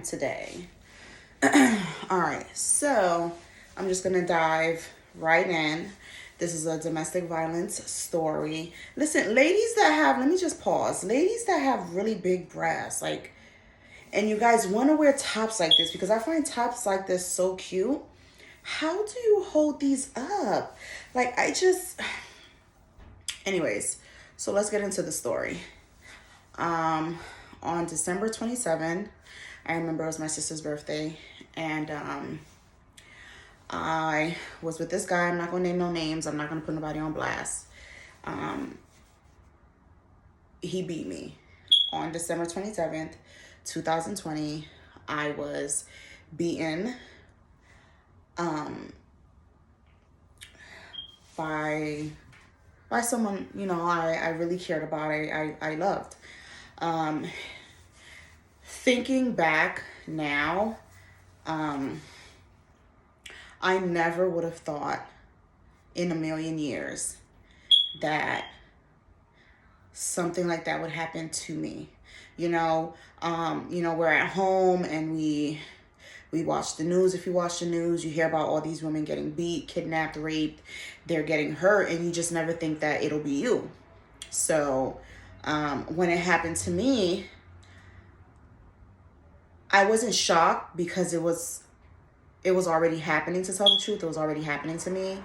today. All right, so I'm just gonna dive right in. This is a domestic violence story. Listen, ladies that have, let me just pause. Ladies that have really big breasts, like, and you guys want to wear tops like this because I find tops like this so cute. How do you hold these up? Like, anyways, so let's get into the story. Um, on December 27, I remember it was my sister's birthday, and I was with this guy. I'm not gonna name no names. I'm not gonna put nobody on blast. Um, he beat me on December 27th, 2020. I was beaten um, by someone, I really cared about. I loved. Um, Thinking back now, um, I never would have thought in a million years that something like that would happen to me. We're at home and we watch the news. If you watch the news, you hear about all these women getting beat, kidnapped, raped, they're getting hurt, and you just never think that it'll be you. So when it happened to me, I wasn't shocked because it was already happening. To tell the truth, it was already happening to me.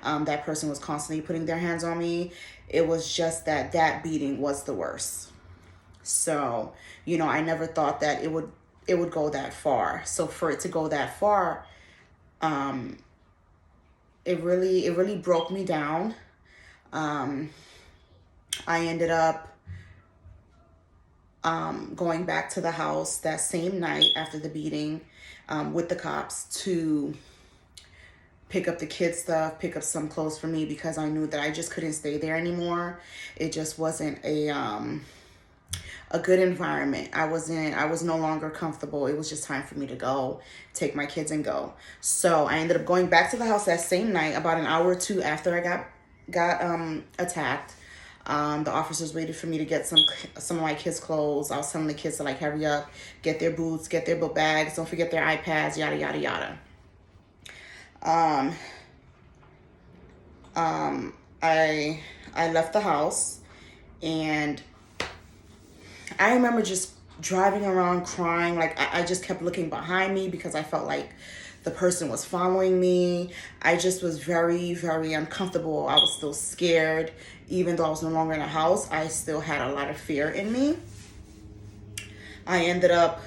That person was constantly putting their hands on me. It was just that beating was the worst. So, I never thought that it would go that far. So for it to go that far, it really broke me down. I ended up going back to the house that same night after the beating, with the cops to pick up the kids' stuff, pick up some clothes for me because I knew that I just couldn't stay there anymore. It just wasn't a good environment. I was no longer comfortable. It was just time for me to go, take my kids and go. So I ended up going back to the house that same night, about an hour or two after I got attacked. The officers waited for me to get some of my kids' clothes. I was telling the kids to hurry up, get their boots, get their book bags, don't forget their iPads, yada yada yada. I left the house, and I remember just driving around crying. I just kept looking behind me because I felt like the person was following me. I just was very, very uncomfortable. I was still scared. Even though I was no longer in the house, I still had a lot of fear in me. I ended up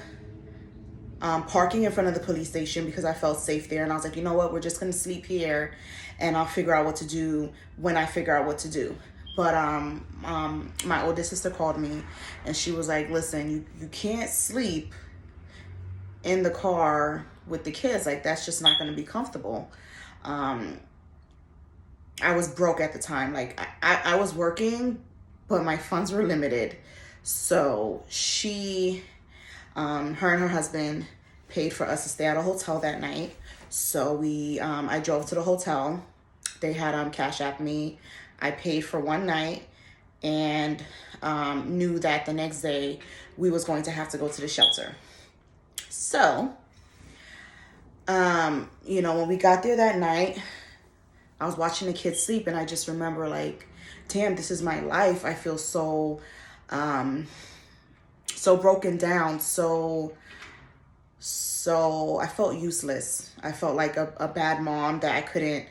parking in front of the police station because I felt safe there. And I was like, you know what? We're just going to sleep here and I'll figure out what to do when I figure out what to do. But my oldest sister called me and she was like, listen, you can't sleep in the car with the kids. Like, that's just not going to be comfortable. I was broke at the time. Like, I was working, but my funds were limited. So she, her and her husband paid for us to stay at a hotel that night. So I drove to the hotel. They had Cash App me. I paid for one night and knew that the next day we was going to have to go to the shelter. So, when we got there that night, I was watching the kids sleep and I just remember damn, this is my life. I feel so broken down, so I felt useless. I felt like a bad mom that I couldn't,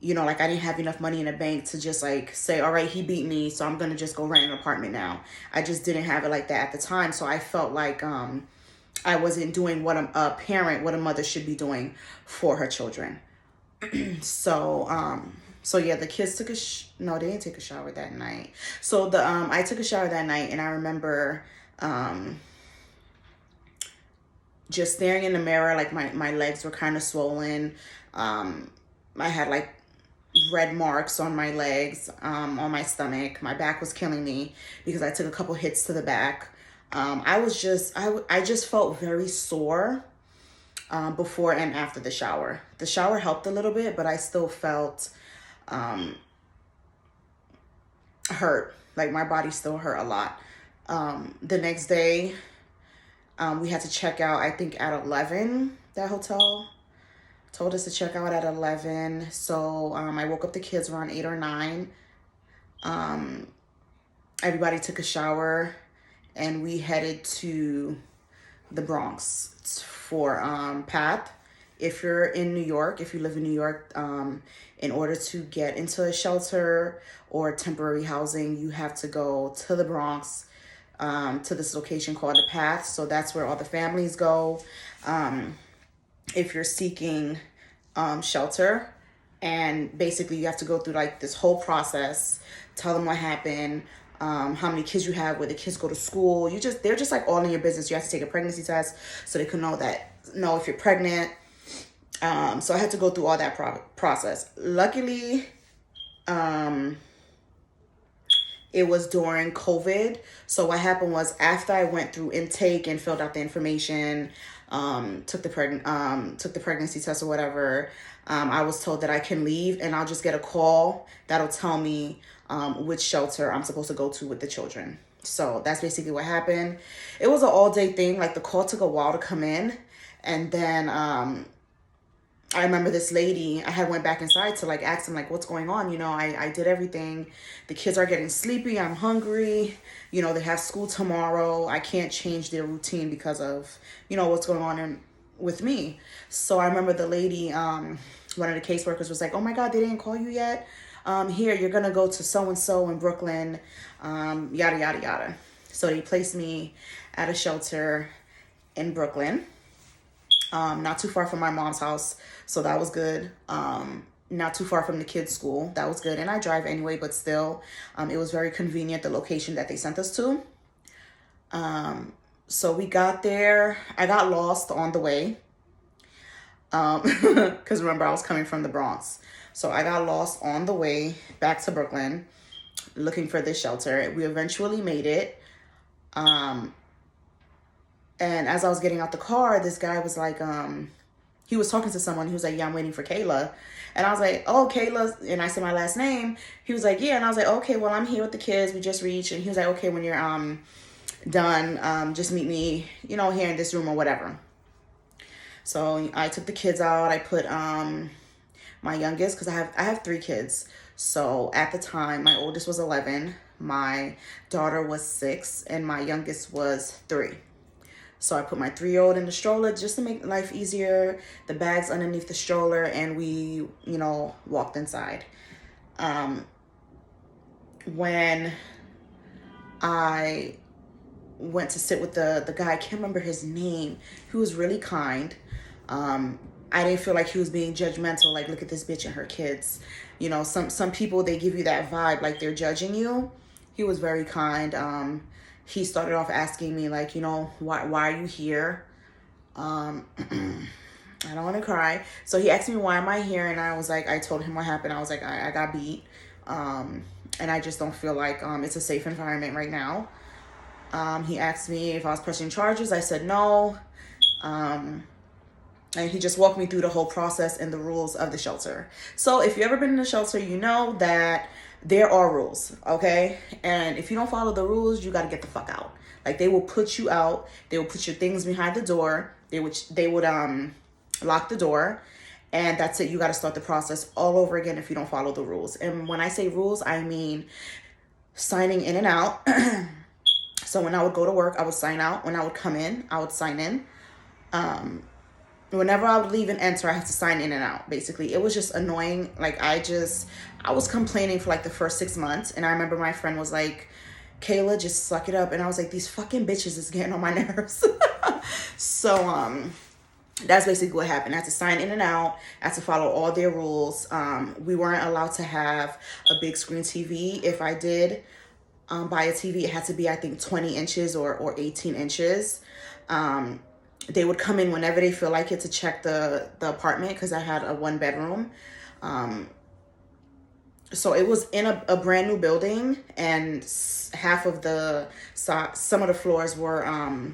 I didn't have enough money in the bank to just say, all right, he beat me, so I'm going to just go rent an apartment now. I just didn't have it like that at the time. So I felt like I wasn't doing what what a mother should be doing for her children. So yeah, the kids took no, they didn't take a shower that night. So I took a shower that night and I remember just staring in the mirror, my legs were kind of swollen. I had red marks on my legs, on my stomach. My back was killing me because I took a couple hits to the back. I just felt very sore before and after the shower. The shower helped a little bit, but I still felt hurt. Like, my body still hurt a lot. The next day, We had to check out, I think, at 11. That hotel told us to check out at 11. So I woke up the kids around 8 or 9. Everybody took a shower, and we headed to the Bronx for PATH. If you're in New York, if you live in New York, in order to get into a shelter or temporary housing, you have to go to the Bronx, to this location called the PATH. So that's where all the families go. If you're seeking shelter, and basically you have to go through like this whole process, tell them what happened, how many kids you have, where the kids go to school. They're just like all in your business. You have to take a pregnancy test so they can know if you're pregnant. So I had to go through all that process. Luckily, it was during COVID. So what happened was, after I went through intake and filled out the information, took the pregnancy test or whatever, I was told that I can leave, and I'll just get a call that'll tell me which shelter I'm supposed to go to with the children. So that's basically what happened. It was an all-day thing. Like, the call took a while to come in, and then I remember this lady, I had went back inside to like ask them like, what's going on? I did everything. The kids are getting sleepy. I'm hungry. They have school tomorrow. I can't change their routine because of, what's going on with me. So I remember the lady, one of the caseworkers was like, oh my God, they didn't call you yet? Here, you're going to go to so-and-so in Brooklyn, yada, yada, yada. So they placed me at a shelter in Brooklyn. Not too far from my mom's house, so that was good. Not too far from the kids' school, that was good. And I drive anyway, but still, it was very convenient, the location that they sent us to. So we got there. I got lost on the way, because remember, I was coming from the Bronx. So I got lost on the way back to Brooklyn, looking for this shelter. We eventually made it. And as I was getting out the car, this guy was like, he was talking to someone. He was like, yeah, I'm waiting for Kayla. And I was like, oh, Kayla. And I said my last name. He was like, yeah. And I was like, okay, well, I'm here with the kids. We just reached. And he was like, okay, when you're done, just meet me, here in this room or whatever. So I took the kids out. I put my youngest, because I have 3 kids. So at the time, my oldest was 11. My daughter was 6. And my youngest was 3. So I put my 3-year-old in the stroller just to make life easier. The bag's underneath the stroller, and we, walked inside. When I went to sit with the guy, I can't remember his name. He was really kind. I didn't feel like he was being judgmental, like, look at this bitch and her kids. Some people, they give you that vibe like they're judging you. He was very kind. He started off asking me, like, why are you here? I don't want to cry. So he asked me, why am I here? And I was like, I told him what happened. I was like, I got beat. And I just don't feel like it's a safe environment right now. He asked me if I was pressing charges. I said no. And he just walked me through the whole process and the rules of the shelter. So if you've ever been in a shelter, you know that there are rules, okay? And if you don't follow the rules, you got to get the fuck out. Like, they will put you out. They will put your things behind the door. They would lock the door. And that's it. You got to start the process all over again if you don't follow the rules. And when I say rules, I mean signing in and out. So when I would go to work, I would sign out. When I would come in, I would sign in. Whenever I would leave and enter, I had to sign in and out. Basically, it was just annoying. Like, I was complaining for like the first 6 months. And I remember my friend was like, Kayla, just suck it up. And I was like, these fucking bitches is getting on my nerves. So, that's basically what happened. I had to sign in and out. I had to follow all their rules. We weren't allowed to have a big screen TV. If I did buy a TV, it had to be, I think, 20 inches or 18 inches. They would come in whenever they feel like it to check the apartment, because I had a 1-bedroom. So it was in a brand new building, and some of the floors were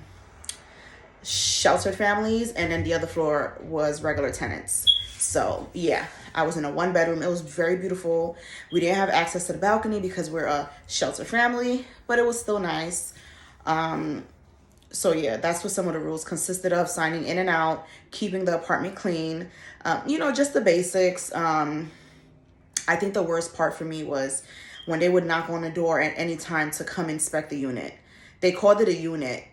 sheltered families, and then the other floor was regular tenants. So yeah, I was in a 1-bedroom. It was very beautiful. We didn't have access to the balcony because we're a shelter family, but it was still nice. So yeah, that's what some of the rules consisted of: signing in and out, keeping the apartment clean, just the basics. I think the worst part for me was when they would knock on the door at any time to come inspect the unit. They called it a unit.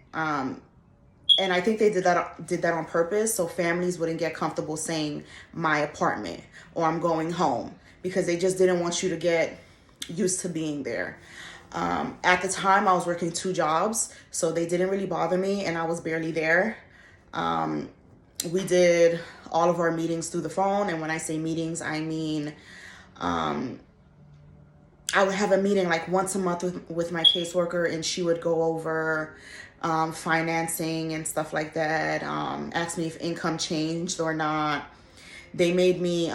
And I think they did that on purpose so families wouldn't get comfortable saying my apartment or I'm going home, because they just didn't want you to get used to being there. At the time, I was working 2 jobs, so they didn't really bother me, and I was barely there. We did all of our meetings through the phone, and when I say meetings, I mean I would have a meeting like once a month with my caseworker, and she would go over financing and stuff like that, ask me if income changed or not. They made me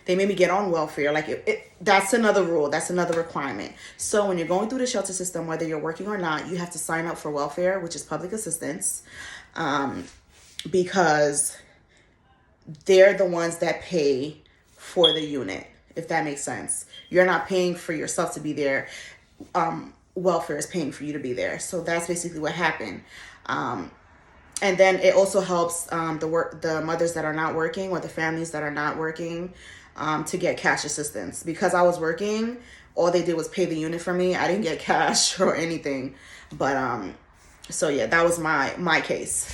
get on welfare. Like that's another rule. That's another requirement. So when you're going through the shelter system, whether you're working or not, you have to sign up for welfare, which is public assistance, because they're the ones that pay for the unit, if that makes sense. You're not paying for yourself to be there. Welfare is paying for you to be there. So that's basically what happened. And then it also helps the mothers that are not working, or the families that are not working, to get cash assistance. Because I was working, all they did was pay the unit for me. I didn't get cash or anything. But so yeah, that was my case.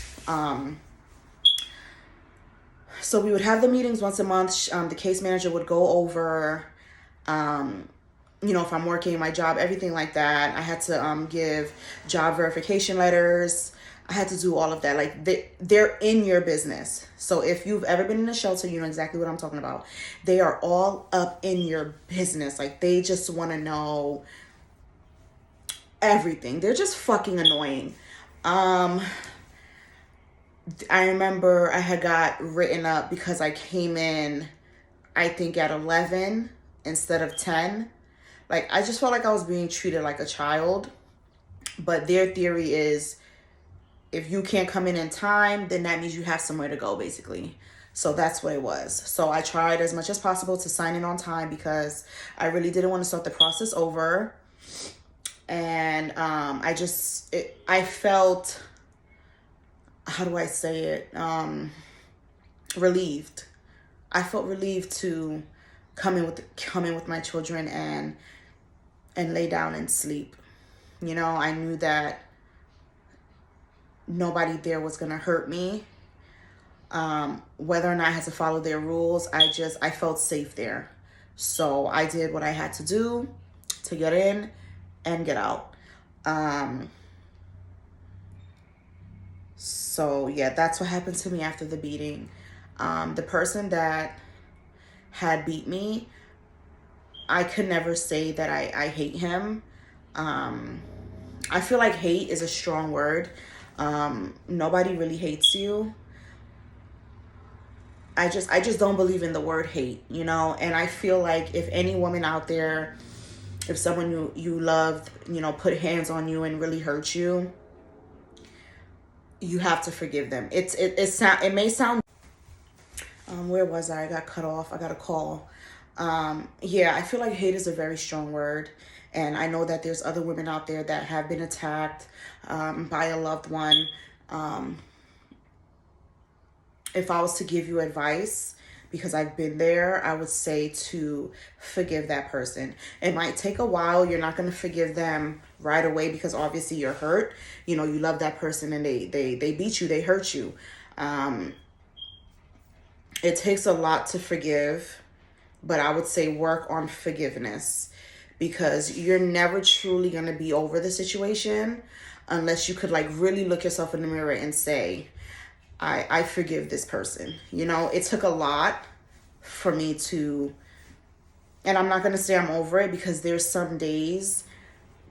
So we would have the meetings once a month. The case manager would go over, if I'm working my job, everything like that. I had to give job verification letters. I had to do all of that. Like they're in your business. So if you've ever been in a shelter, you know exactly what I'm talking about. They are all up in your business. Like they just want to know everything. They're just fucking annoying. I remember I had got written up because I came in, I think at 11 instead of 10. Like I just felt like I was being treated like a child. But their theory is, if you can't come in time, then that means you have somewhere to go, basically. So that's what it was. So I tried as much as possible to sign in on time, because I really didn't want to start the process over. And I felt, how do I say it? Relieved. I felt relieved to come in with my children and lay down and sleep. I knew that nobody there was gonna hurt me. Whether or not I had to follow their rules, I felt safe there. So I did what I had to do to get in and get out. So yeah, that's what happened to me after the beating. The person that had beat me, I could never say that I hate him. I feel like hate is a strong word. Nobody really hates you. I just don't believe in the word hate, and I feel like if any woman out there, if someone you loved, put hands on you and really hurt you, you have to forgive them. It may sound, where was I? I got cut off. I got a call. Yeah, I feel like hate is a very strong word. And I know that there's other women out there that have been attacked by a loved one. If I was to give you advice, because I've been there, I would say to forgive that person. It might take a while. You're not going to forgive them right away, because obviously you're hurt. You love that person, and they beat you, they hurt you. It takes a lot to forgive, but I would say work on forgiveness, because you're never truly going to be over the situation unless you could really look yourself in the mirror and say, I forgive this person. It took a lot for me to, and I'm not going to say I'm over it, because there's some days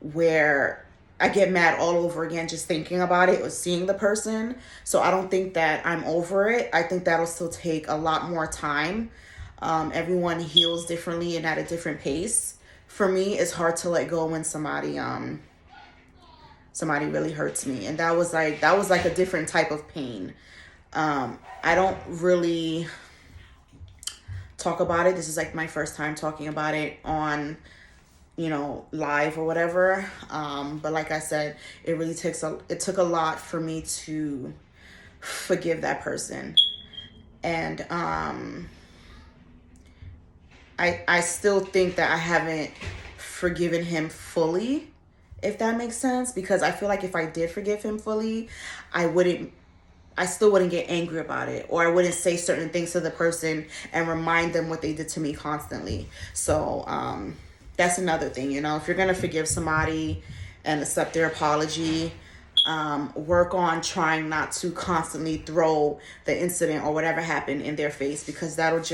where I get mad all over again just thinking about it or seeing the person. So I don't think that I'm over it. I think that'll still take a lot more time. Everyone heals differently and at a different pace. For me, it's hard to let go when somebody really hurts me. And that was like a different type of pain. I don't really talk about it. This is my first time talking about it on live or whatever. But like I said, it took a lot for me to forgive that person. And I still think that I haven't forgiven him fully, if that makes sense, because I feel like if I did forgive him fully, I still wouldn't get angry about it, or I wouldn't say certain things to the person and remind them what they did to me constantly. So that's another thing, if you're gonna forgive somebody and accept their apology, work on trying not to constantly throw the incident or whatever happened in their face, because that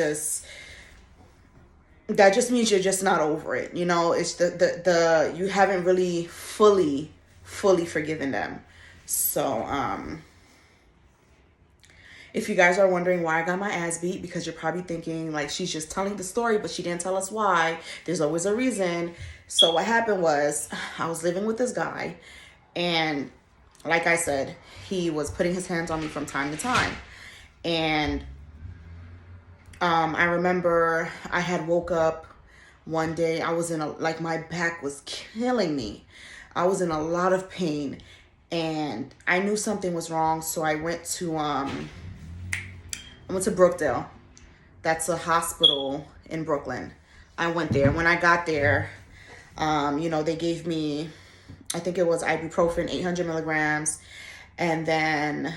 just means you're just not over it. It's the you haven't really fully forgiven them. So if you guys are wondering why I got my ass beat, because you're probably thinking like she's just telling the story, but she didn't tell us why. There's always a reason. So what happened was, I was living with this guy, and like I said, he was putting his hands on me from time to time. And I remember I had woke up one day. I was my back was killing me. I was in a lot of pain, and I knew something was wrong. So I went to Brookdale. That's a hospital in Brooklyn. I went there. When I got there, they gave me, I think it was ibuprofen, 800 milligrams. And then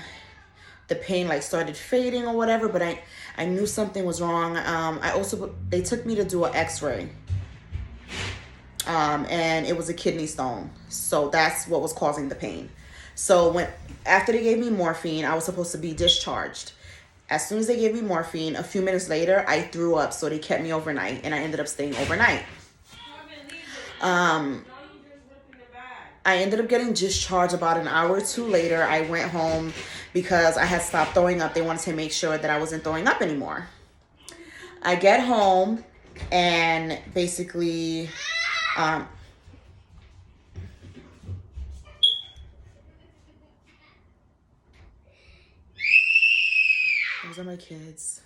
the pain started fading or whatever, but I knew something was wrong. They took me to do an x-ray. And it was a kidney stone. So that's what was causing the pain. So after they gave me morphine, I was supposed to be discharged. As soon as they gave me morphine, a few minutes later, I threw up. So they kept me overnight, and I ended up staying overnight. I ended up getting discharged about an hour or two later. I went home because I had stopped throwing up. They wanted to make sure that I wasn't throwing up anymore. I get home, and basically, those are my kids.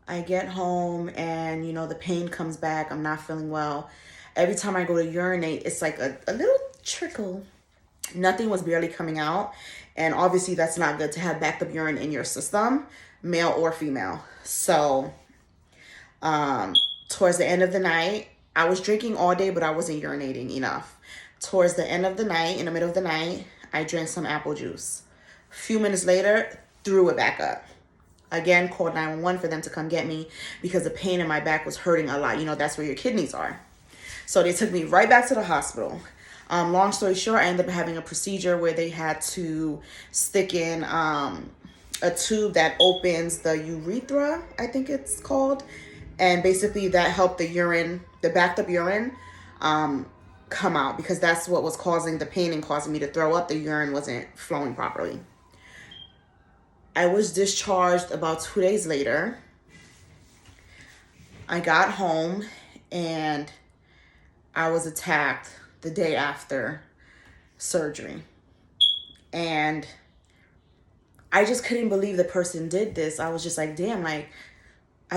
I get home, and the pain comes back. I'm not feeling well. Every time I go to urinate, it's like a little trickle. Nothing was barely coming out. And obviously that's not good to have backed up urine in your system, male or female. So towards the end of the night, I was drinking all day, but I wasn't urinating enough. Towards the end of the night, in the middle of the night, I drank some apple juice. A few minutes later, threw it back up. Again, called 911 for them to come get me because the pain in my back was hurting a lot. That's where your kidneys are. So they took me right back to the hospital. Long story short, I ended up having a procedure where they had to stick in a tube that opens the urethra, I think it's called. And basically that helped the backed up urine, come out, because that's what was causing the pain and causing me to throw up. The urine wasn't flowing properly. I was discharged about 2 days later. I got home, and I was attacked the day after surgery. And I just couldn't believe the person did this. I was just like, damn, I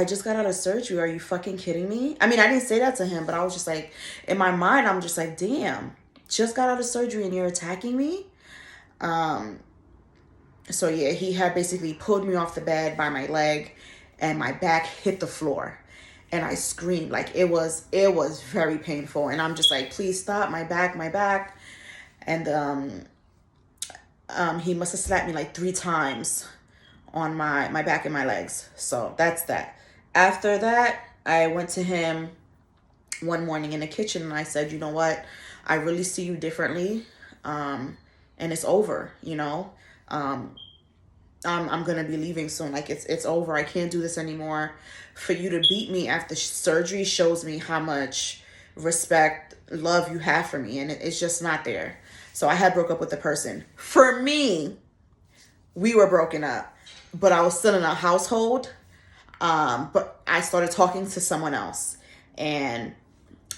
just got out of surgery. Are you fucking kidding me? I mean, I didn't say that to him, but I was just like, in my mind, I'm just like, damn, just got out of surgery and you're attacking me? So yeah, he had basically pulled me off the bed by my leg, and my back hit the floor. And I screamed. It was very painful. And I'm just like, please stop, my back. And he must have slapped me 3 times on my back and my legs. So that's that. After that, I went to him one morning in the kitchen, and I said, you know what? I really see you differently. And it's over, I'm going to be leaving soon. It's over. I can't do this anymore. For you to beat me after surgery shows me how much respect, love you have for me. And it's just not there. So I had broke up with the person. For me, we were broken up, but I was still in a household. But I started talking to someone else, and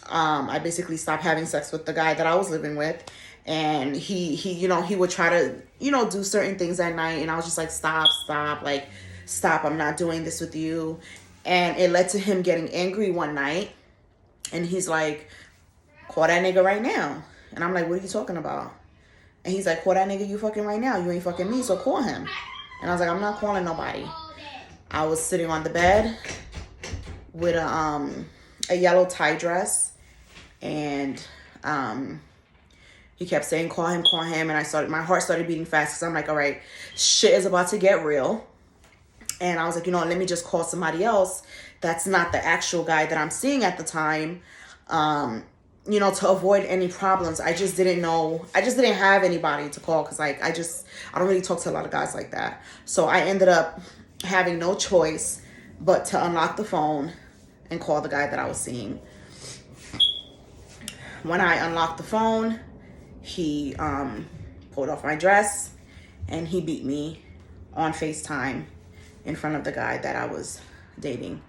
I basically stopped having sex with the guy that I was living with. And he would try to, do certain things at night. And I was just like, stop. Stop. I'm not doing this with you. And it led to him getting angry one night. And he's like, call that nigga right now. And I'm like, what are you talking about? And he's like, call that nigga you fucking right now. You ain't fucking me, so call him. And I was like, I'm not calling nobody. I was sitting on the bed with a yellow tie dress. And he kept saying, call him. And my heart started beating fast because I'm like, all right, shit is about to get real. And I was like, let me just call somebody else that's not the actual guy that I'm seeing at the time, to avoid any problems. I just didn't have anybody to call because, I don't really talk to a lot of guys like that. So I ended up having no choice but to unlock the phone and call the guy that I was seeing. When I unlocked the phone, he pulled off my dress and he beat me on FaceTime in front of the guy that I was dating.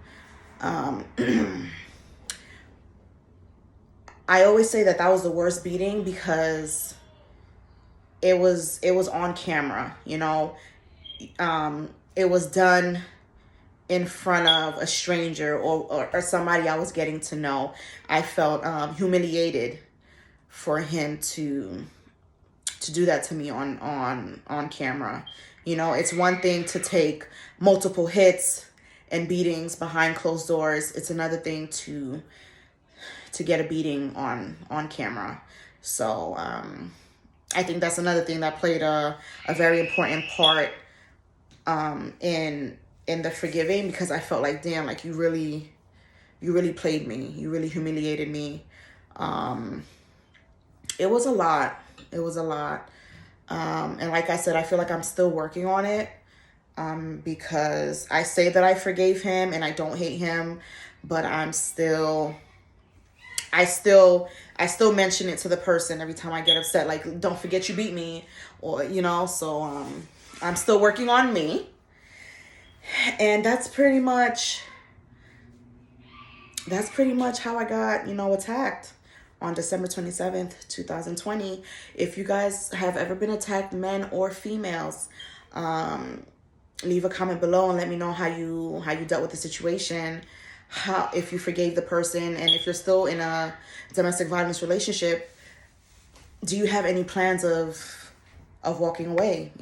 I always say that was the worst beating because it was on camera, it was done in front of a stranger or somebody I was getting to know. I felt humiliated for him to do that to me on camera. It's one thing to take multiple hits and beatings behind closed doors. It's another thing to get a beating on camera. So I think that's another thing that played a very important part in the forgiving, because I felt like, damn, like you really played me. You really humiliated me. It was a lot. And like I said, I feel like I'm still working on it because I say that I forgave him and I don't hate him, but I still mention it to the person every time I get upset, like, don't forget you beat me, or, so I'm still working on me. And that's pretty much how I got, attacked on December 27th, 2020. If you guys have ever been attacked, men or females, leave a comment below and let me know how you dealt with the situation, if you forgave the person, and if you're still in a domestic violence relationship, do you have any plans of walking away?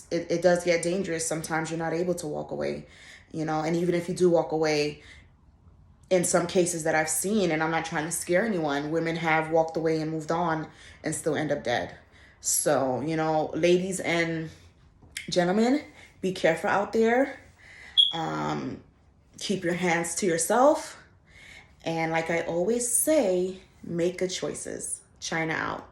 It does get dangerous. Sometimes you're not able to walk away, and even if you do walk away, in some cases that I've seen, and I'm not trying to scare anyone, women have walked away and moved on and still end up dead. So, ladies and gentlemen, be careful out there. Keep your hands to yourself. And like I always say, make good choices. China out.